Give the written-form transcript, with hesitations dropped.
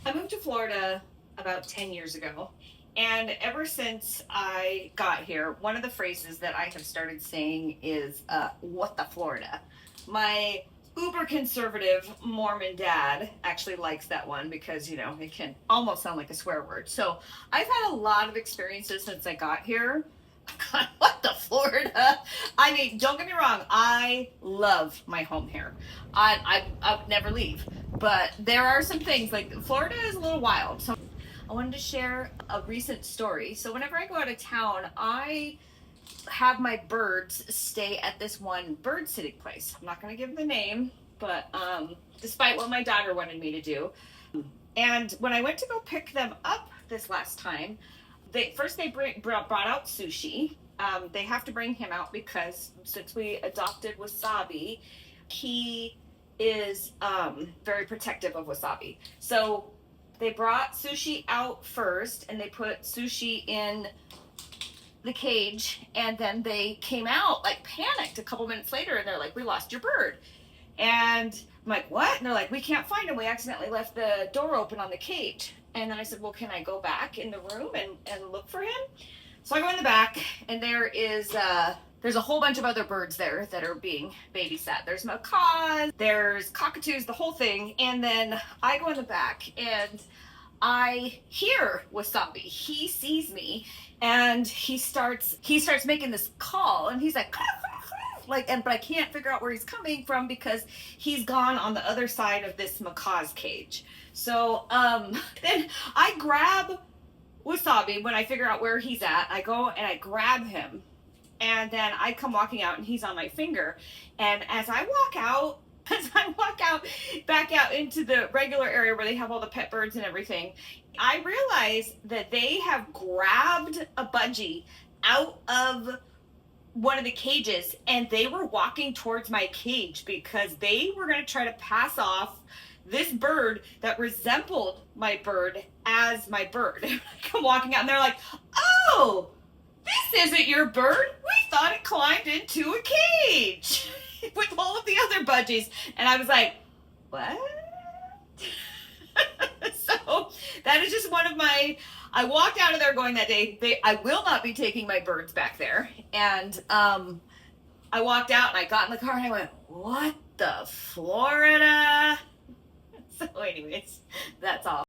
I moved to Florida about 10 years ago. And ever since I got here, one of the phrases that I have started saying is, what the Florida? My uber conservative Mormon dad actually likes that one because, it can almost sound like a swear word. So I've had a lot of experiences since I got here. God, what the Florida? I mean, don't get me wrong. I love my home here. I would never leave. But there are some things like Florida is a little wild. So I wanted to share a recent story. So whenever I go out of town, I have my birds stay at this one bird sitting place. I'm not going to give the name, but despite what my daughter wanted me to do. And when I went to go pick them up this last time, they brought out Sushi. They have to bring him out because since we adopted Wasabi, he is very protective of Wasabi. So they brought Sushi out first, and they put Sushi in the cage, and then they came out like panicked a couple minutes later, and they're like, "We lost your bird." And I'm like, "What?" And they're like, "We can't find him. We accidentally left the door open on the cage." And then I said, "Well, can I go back in the room and look for him?" So I go in the back, and there's a whole bunch of other birds there that are being babysat. There's macaws, there's cockatoos, the whole thing. And then I go in the back, and I hear Wasabi. He sees me, and he starts making this call, and he's like, but I can't figure out where he's coming from because he's gone on the other side of this macaw's cage. So then I grab Wasabi. When I figure out where he's at, I go and I grab him, and then I come walking out, and he's on my finger. And as I walk out back out into the regular area where they have all the pet birds and everything, I realize that they have grabbed a budgie out of one of the cages, and they were walking towards my cage because they were going to try to pass off this bird that resembled my bird as my bird. I come walking out, and they're like, "Oh, this isn't your bird. We thought it climbed into a cage with all of the other budgies." And I was like, "What?" So that is just one of my, I walked out of there going that day, I will not be taking my birds back there. And I walked out, and I got in the car, and I went, "What the Florida?" So anyways, that's all.